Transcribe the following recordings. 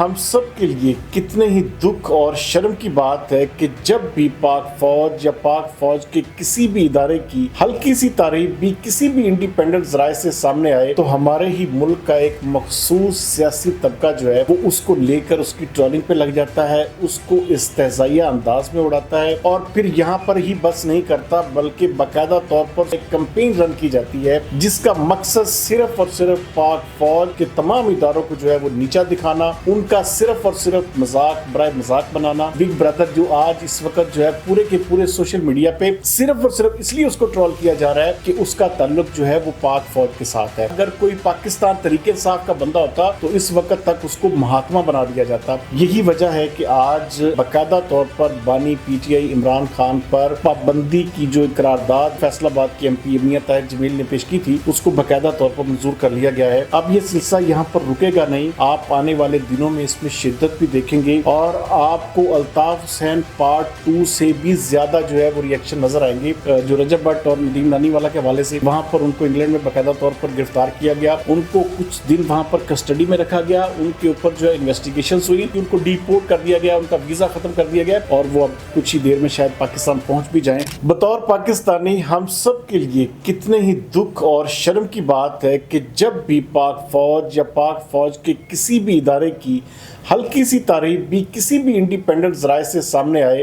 हम सब के लिए कितने ही दुख और शर्म की बात है कि जब भी पाक फौज या पाक फौज के किसी भी इदारे की हल्की सी तारीफ भी किसी भी इंडिपेंडेंट जराए से सामने आए तो हमारे ही मुल्क का एक मखसूस सियासी तबका जो है वो उसको लेकर उसकी ट्रोलिंग पे लग जाता है, उसको इस्तेज़ाइया अंदाज में उड़ाता है और फिर यहाँ पर ही बस नहीं करता बल्कि बाकायदा तौर पर एक कैंपेन रन की जाती है जिसका मकसद सिर्फ और सिर्फ पाक फौज के तमाम इदारों को जो है वो नीचा दिखाना, उनका सिर्फ और सिर्फ मजाक बराए मजाक बनाना। बिग ब्रदर जो आज इस वक्त जो है पूरे के पूरे सोशल मीडिया पे सिर्फ और सिर्फ इसलिए उसको ट्रोल किया जा रहा है कि उसका ताल्लुक जो है वो पाक फौज के साथ है। अगर कोई पाकिस्तान तरीके इंसाफ का बंदा होता तो इस वक्त तक उसको महात्मा बना दिया जाता। यही वजह है कि आज बाकायदा तौर पर बानी पीटीआई इमरान खान पर पाबंदी की जो करारदाद फैसलाबाद की एमपी मियां ताहिर जमील ने पेश की थी उसको बाकायदा तौर पर मंजूर कर लिया गया है। अब ये सिलसिला यहाँ पर रुकेगा नहीं, आप आने वाले दिनों में इसमें शिद्दत भी देखेंगे और आपको अल्ताफ हुसैन पार्ट 2 से भी ज्यादा जो है वो रिएक्शन नजर आएंगे। जो रजब भट्ट और नदीम नानीवाला के हवाले से वहाँ पर उनको इंग्लैंड में बाकायदा तौर पर गिरफ्तार किया गया, उनको कुछ दिन वहाँ पर कस्टडी में रखा गया, उनके ऊपर जो है इन्वेस्टिगेशन हुई, उनको डिपोर्ट कर दिया गया, उनका वीजा खत्म कर दिया गया और वो अब कुछ ही देर में शायद पाकिस्तान पहुंच भी जाएं। बतौर पाकिस्तानी हम सब के लिए कितने ही दुख और शर्म की बात है कि जब भी पाक फौज या पाक फौज के किसी भी इदारे की हल्की सी तारीफ भी किसी भी इंडिपेंडेंट जराए से सामने आए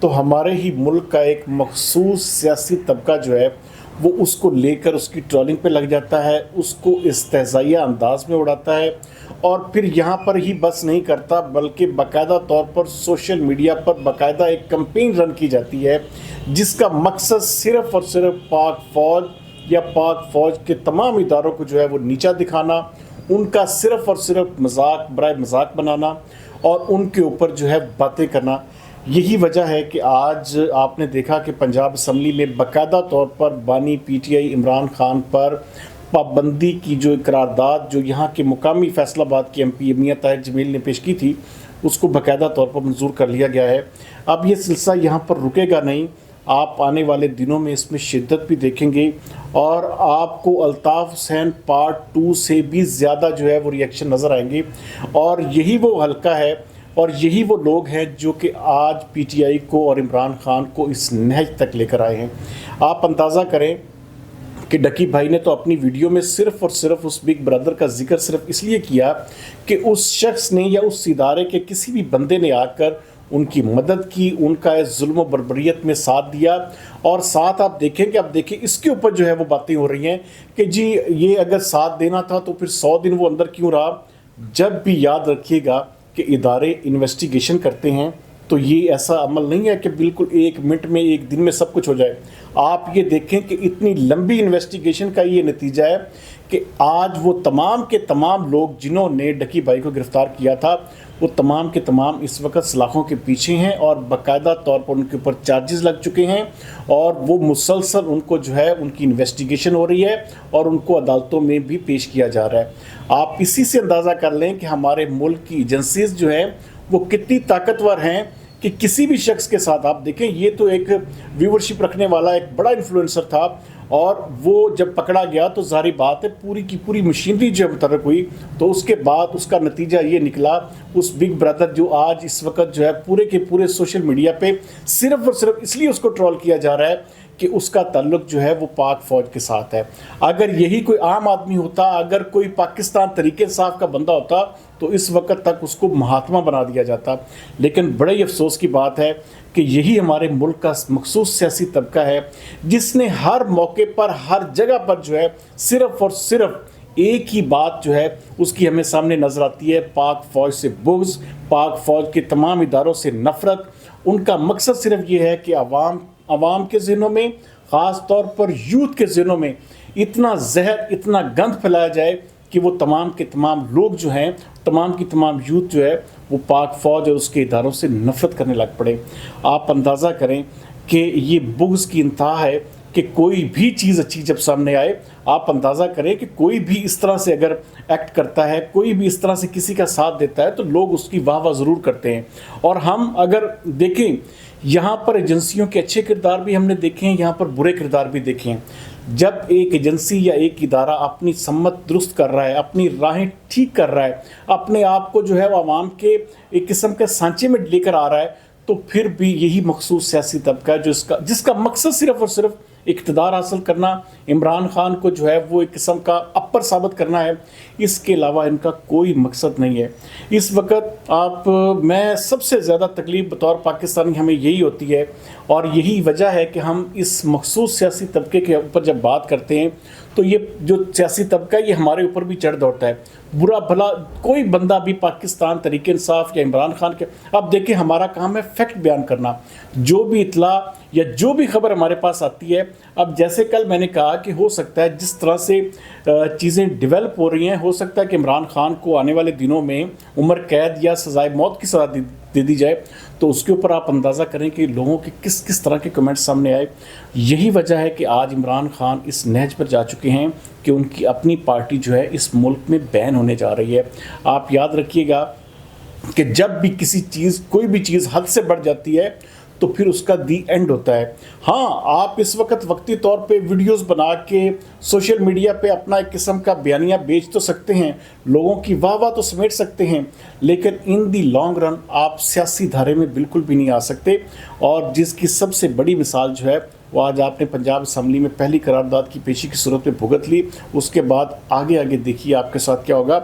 तो हमारे ही मुल्क का एक मखसूस सियासी तबका जो है वो उसको लेकर उसकी ट्रोलिंग पे लग जाता है, उसको इस्तेज़ाइया अंदाज में उड़ाता है और फिर यहाँ पर ही बस नहीं करता बल्कि बाकायदा तौर पर सोशल मीडिया पर बाकायदा एक कैंपेन रन की जाती है जिसका मकसद सिर्फ और सिर्फ पाक फौज या पाक फौज के तमाम इदारों को जो है वो नीचा दिखाना, उनका सिर्फ और सिर्फ मजाक बराए मजाक बनाना और उनके ऊपर जो है बातें करना। यही वजह है कि आज आपने देखा कि पंजाब असम्बली में बाकायदा तौर पर बानी पीटीआई इमरान खान पर पाबंदी की जो करारदाद जो यहाँ के मुकामी फैसलाबाद की एमपी मियां ताहिर जमील ने पेश की थी उसको बाकायदा तौर पर मंजूर कर लिया गया है। अब ये सिलसिला यहाँ पर रुकेगा नहीं, आप आने वाले दिनों में इसमें शिद्दत भी देखेंगे और आपको अल्ताफ हुसैन पार्ट 2 से भी ज़्यादा जो है वो रिएक्शन नज़र आएंगे और यही वो हल्का है और यही वो लोग हैं जो कि आज पीटीआई को और इमरान खान को इस नहज तक लेकर आए हैं। आप अंदाज़ा करें कि डकी भाई ने तो अपनी वीडियो में सिर्फ और सिर्फ उस बिग ब्रदर का जिक्र सिर्फ इसलिए किया कि उस शख्स ने या उस इदारे के किसी भी बंदे ने आकर उनकी मदद की, उनका इस जुल्म बर्बरियत में साथ दिया और साथ आप देखें कि अब देखिए इसके ऊपर जो है वो बातें हो रही हैं कि जी ये अगर साथ देना था तो फिर 100 दिन वो अंदर क्यों रहा। जब भी याद रखिएगा कि इदारे इन्वेस्टिगेशन करते हैं तो ये ऐसा अमल नहीं है कि बिल्कुल 1 मिनट में 1 दिन में सब कुछ हो जाए। आप ये देखें कि इतनी लंबी इन्वेस्टिगेशन का ये नतीजा है कि आज वो तमाम के तमाम लोग जिन्होंने डकी भाई को गिरफ़्तार किया था वो तमाम के तमाम इस वक्त सलाखों के पीछे हैं और बाकायदा तौर पर उनके ऊपर चार्जेस लग चुके हैं और वो मुसलसल उनको जो है उनकी इन्वेस्टिगेशन हो रही है और उनको अदालतों में भी पेश किया जा रहा है। आप इसी से अंदाज़ा कर लें कि हमारे मुल्क की एजेंसीज जो हैं वो कितनी ताकतवर हैं कि किसी भी शख्स के साथ आप देखें, ये तो एक व्यूवरशिप रखने वाला एक बड़ा इन्फ्लुएंसर था और वो जब पकड़ा गया तो जारी बात है पूरी की पूरी मशीनरी जो मुतहर्रिक हुई तो उसके बाद उसका नतीजा ये निकला उस बिग ब्रदर जो आज इस वक्त जो है पूरे के पूरे सोशल मीडिया पे सिर्फ और सिर्फ इसलिए उसको ट्रोल किया जा रहा है कि उसका ताल्लुक जो है वो पाक फौज के साथ है। अगर यही कोई आम आदमी होता, अगर कोई पाकिस्तान तरीके इंसाफ का बंदा होता तो इस वक्त तक उसको महात्मा बना दिया जाता। लेकिन बड़े ही अफसोस की बात है कि यही हमारे मुल्क का मखसूस सियासी तबका है जिसने हर मौके पर हर जगह पर जो है सिर्फ और सिर्फ एक ही बात जो है उसकी हमें सामने नजर आती है, पाक फौज से बुग़्ज़, पाक फौज के तमाम इदारों से नफरत। उनका मकसद सिर्फ ये है कि आवाम के ज़हनों में, ख़ास तौर पर यूथ के ज़हनों में इतना जहर इतना गंद फैलाया जाए कि वो तमाम के तमाम लोग जो हैं, तमाम की तमाम यूथ जो है वो पाक फौज और उसके इदारों से नफरत करने लग पड़े। आप अंदाज़ा करें कि ये बुग़्ज़ की इंतहा है कि कोई भी चीज़ अच्छी जब सामने आए, आप अंदाज़ा करें कि कोई भी इस तरह से अगर एक्ट करता है, कोई भी इस तरह से किसी का साथ देता है तो लोग उसकी वाह वाह ज़रूर करते हैं। और हम अगर देखें यहाँ पर एजेंसियों के अच्छे किरदार भी हमने देखे हैं, यहाँ पर बुरे किरदार भी देखे हैं। जब एक एजेंसी या एक इदारा अपनी सम्मत दुरुस्त कर रहा है, अपनी राहें ठीक कर रहा है, अपने आप को जो है वो आवाम के एक किस्म के सांचे में लेकर आ रहा है, तो फिर भी यही मखसूस सियासी तबका है जिसका मकसद सिर्फ और सिर्फ इक़्तिदार हासिल करना, इमरान खान को जो है वो एक किस्म का अपर साबित करना है। इसके अलावा इनका कोई मकसद नहीं है। इस वक्त मैं सबसे ज़्यादा तकलीफ़ बतौर पाकिस्तानी हमें यही होती है, और यही वजह है कि हम इस मखसूस सियासी तबके के ऊपर जब बात करते हैं तो ये जो सियासी तबका है ये हमारे ऊपर भी चढ़ दौड़ता है। बुरा भला कोई बंदा भी पाकिस्तान तहरीक इंसाफ या इमरान खान के, अब देखें हमारा काम है फैक्ट बयान करना, जो भी इतला या जो भी खबर हमारे पास आती है। अब जैसे कल मैंने कहा कि हो सकता है जिस तरह से चीज़ें डेवलप हो रही हैं, हो सकता है कि इमरान खान को आने वाले दिनों में उम्र कैद या सज़ाए मौत की सज़ा दे दी जाए, तो उसके ऊपर आप अंदाज़ा करें कि लोगों के किस किस तरह के कमेंट्स सामने आए। यही वजह है कि आज इमरान खान इस नहज पर जा चुके हैं कि उनकी अपनी पार्टी जो है इस मुल्क में बैन होने जा रही है। आप याद रखिएगा कि जब भी कोई भी चीज़ हद से बढ़ जाती है तो फिर उसका दी एंड होता है। हाँ, आप इस वक्त वक्ती तौर पे वीडियोस बना के सोशल मीडिया पे अपना एक किस्म का बयानिया बेच तो सकते हैं, लोगों की वाह तो समेट सकते हैं, लेकिन इन दी लॉन्ग रन आप सियासी धारे में बिल्कुल भी नहीं आ सकते। और जिसकी सबसे बड़ी मिसाल जो है वो आज आपने पंजाब असम्बली में पहली करारदाद की पेशी की सूरत में भुगत ली, उसके बाद आगे देखिए आपके साथ क्या होगा।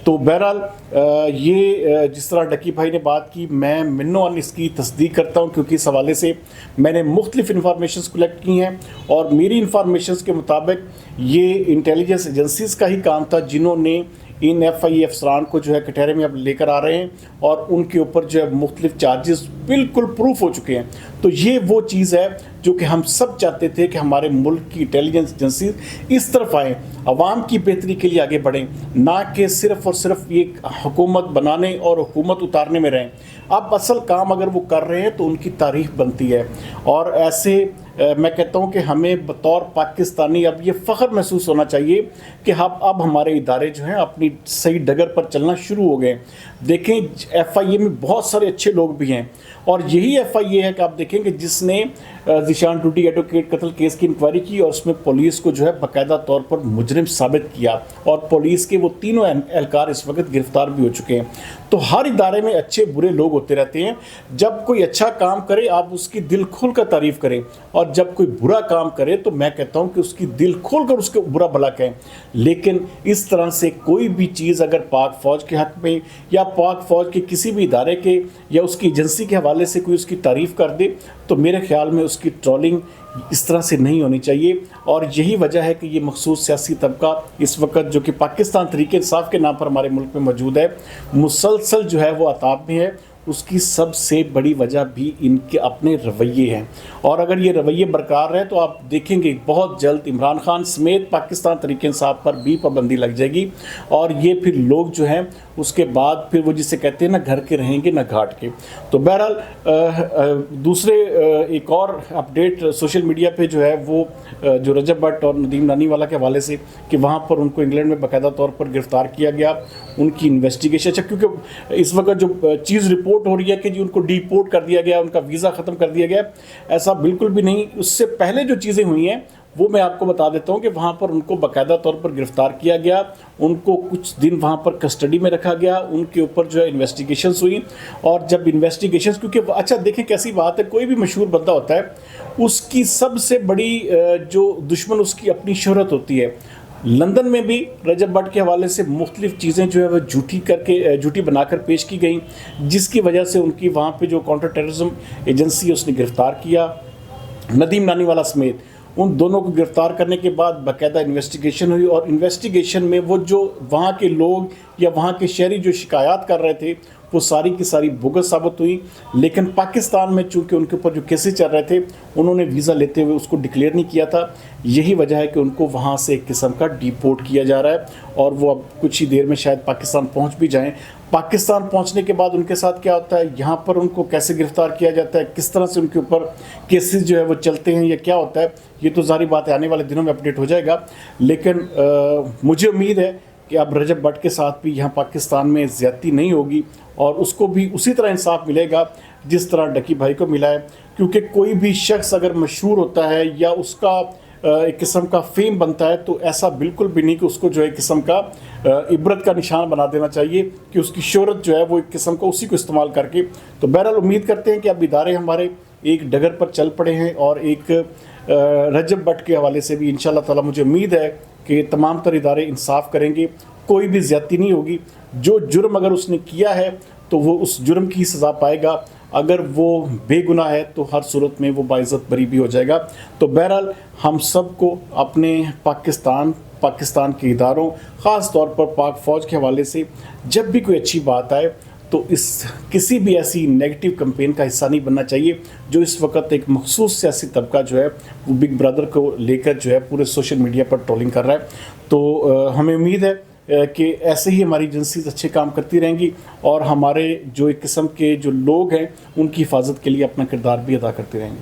तो बहरहाल ये जिस तरह डकी भाई ने बात की, मैं मिन्नों इसकी तस्दीक करता हूँ, क्योंकि इस हवाले से मैंने मुख्तलिफ इंफॉर्मेशंस कलेक्ट की हैं और मेरी इंफॉर्मेशंस के मुताबिक ये इंटेलिजेंस एजेंसीज का ही काम था जिन्होंने इन FIA अफसरान को जो है कटहरे में अब लेकर आ रहे हैं और उनके ऊपर जो है मुख्तलिफ चार्जेस बिल्कुल प्रूफ हो चुके हैं। तो ये वो चीज़ है जो कि हम सब चाहते थे कि हमारे मुल्क की इंटेलिजेंस एजेंसी इस तरफ आएँ, अवाम की बेहतरी के लिए आगे बढ़ें, ना कि सिर्फ़ और सिर्फ ये हुकूमत बनाने और हुकूमत उतारने में रहें। अब असल काम अगर वो कर रहे हैं तो उनकी तारीफ़ बनती है। और ऐसे मैं कहता हूँ कि हमें बतौर पाकिस्तानी अब ये फ़ख्र महसूस होना चाहिए कि अब हमारे इदारे जो हैं अपनी सही डगर पर चलना शुरू हो गए। देखें FIA में बहुत सारे अच्छे लोग भी हैं, और यही FIA है कि आप देखेंगे जिसने ज़ीशान टूटी एडवोकेट कत्ल केस की इंक्वायरी की और उसमें पुलिस को जो है बाकायदा तौर पर मुजरिम साबित किया, और पुलिस के वो तीनों एहलकार इस वक्त गिरफ्तार भी हो चुके हैं। तो हर इदारे में अच्छे बुरे लोग होते रहते हैं। जब कोई अच्छा काम करे आप उसकी दिल खोल कर तारीफ़ करें, और जब कोई बुरा काम करे तो मैं कहता हूं कि उसकी दिल खोल कर उसके बुरा भला कहें। लेकिन इस तरह से कोई भी चीज़ अगर पाक फ़ौज के हक़ में या पाक फ़ौज के किसी भी इदारे के या उसकी एजेंसी के हवाले से कोई उसकी तारीफ़ कर दे, तो मेरे ख़्याल में उसकी ट्रोलिंग इस तरह से नहीं होनी चाहिए। और यही वजह है कि ये मखसूस सियासी तबका इस वक्त जो कि पाकिस्तान तहरीक इंसाफ के नाम पर हमारे मुल्क में मौजूद है, मुसलसल जो है वो अताब में है। उसकी सबसे बड़ी वजह भी इनके अपने रवैये हैं, और अगर ये रवैये बरकरार रहे तो आप देखेंगे बहुत जल्द इमरान खान समेत पाकिस्तान तहरीक इंसाफ पर भी पाबंदी लग जाएगी। और ये फिर लोग जो हैं उसके बाद फिर वो जिसे कहते हैं ना घर के रहेंगे ना घाट के। तो बहरहाल दूसरे एक और अपडेट सोशल मीडिया पे जो है वो जो रजब भट्ट और नदीम नानीवाला के हवाले से कि वहाँ पर उनको इंग्लैंड में बाकायदा तौर पर गिरफ़्तार किया गया, उनकी इन्वेस्टिगेशन। अच्छा, क्योंकि इस वक्त जो चीज़ रिपोर्ट हो रही है कि जी उनको डिपोर्ट कर दिया गया, उनका वीज़ा ख़त्म कर दिया गया, ऐसा बिल्कुल भी नहीं। उससे पहले जो चीज़ें हुई हैं वो मैं आपको बता देता हूं कि वहाँ पर उनको बाकायदा तौर पर गिरफ़्तार किया गया, उनको कुछ दिन वहाँ पर कस्टडी में रखा गया, उनके ऊपर जो है इन्वेस्टिगेशंस हुई। और जब इन्वेस्टिगेशंस, क्योंकि अच्छा देखें कैसी बात है, कोई भी मशहूर बंदा होता है उसकी सबसे बड़ी जो दुश्मन उसकी अपनी शोहरत होती है। लंदन में भी रजब भट्ट के हवाले से मुख्तलिफ चीज़ें जो है वह झूठी बनाकर पेश की गई, जिसकी वजह से उनकी वहाँ पे जो काउंटर टेररिज्म एजेंसी है उसने गिरफ़्तार किया। नदीम नानीवाला समेत उन दोनों को गिरफ़्तार करने के बाद बाकायदा इन्वेस्टिगेशन हुई, और इन्वेस्टिगेशन में वो जो वहाँ के लोग या वहाँ के शहरी जो शिकायत कर रहे थे वो सारी की सारी बोगस साबित हुई। लेकिन पाकिस्तान में चूँकि उनके ऊपर जो केसेस चल रहे थे उन्होंने वीज़ा लेते हुए उसको डिक्लेयर नहीं किया था। यही वजह है कि उनको वहाँ से एक किस्म का डिपोर्ट किया जा रहा है, और वो अब कुछ ही देर में शायद पाकिस्तान पहुँच भी जाएँ। पाकिस्तान पहुंचने के बाद उनके साथ क्या होता है, यहाँ पर उनको कैसे गिरफ़्तार किया जाता है, किस तरह से उनके ऊपर केसेस जो है वो चलते हैं या क्या होता है, ये तो ज़ाहिर बात है आने वाले दिनों में अपडेट हो जाएगा। लेकिन मुझे उम्मीद है कि अब रजब भट्ट के साथ भी यहाँ पाकिस्तान में ज़्यादती नहीं होगी और उसको भी उसी तरह इंसाफ मिलेगा जिस तरह डकी भाई को मिला है। क्योंकि कोई भी शख्स अगर मशहूर होता है या उसका एक किस्म का फेम बनता है, तो ऐसा बिल्कुल भी नहीं कि उसको जो है एक किस्म का इबरत का निशान बना देना चाहिए कि उसकी शोहरत जो है वो एक किस्म का उसी को इस्तेमाल करके। तो बहरहाल उम्मीद करते हैं कि अब इदारे हमारे एक डगर पर चल पड़े हैं, और एक रजब भट्ट के हवाले से भी इंशाअल्लाह ताला मुझे उम्मीद है कि तमाम तर इदारे इंसाफ करेंगे, कोई भी ज़्यादती नहीं होगी। जो जुर्म अगर उसने किया है तो वो उस जुर्म की सज़ा पाएगा, अगर वो बेगुनाह है तो हर सूरत में वो बाइज़्ज़त बरी भी हो जाएगा। तो बहरहाल हम सब को अपने पाकिस्तान के इदारों, ख़ास तौर पर पाक फ़ौज के हवाले से जब भी कोई अच्छी बात आए तो इस किसी भी ऐसी नेगेटिव कैंपेन का हिस्सा नहीं बनना चाहिए जो इस वक्त एक मखसूस सियासी तबका जो है वो बिग ब्रदर को लेकर जो है पूरे सोशल मीडिया पर ट्रोलिंग कर रहा है। तो हमें उम्मीद है कि ऐसे ही हमारी एजेंसीज अच्छे काम करती रहेंगी, और हमारे जो एक किस्म के जो लोग हैं उनकी हिफाजत के लिए अपना किरदार भी अदा करते रहेंगे।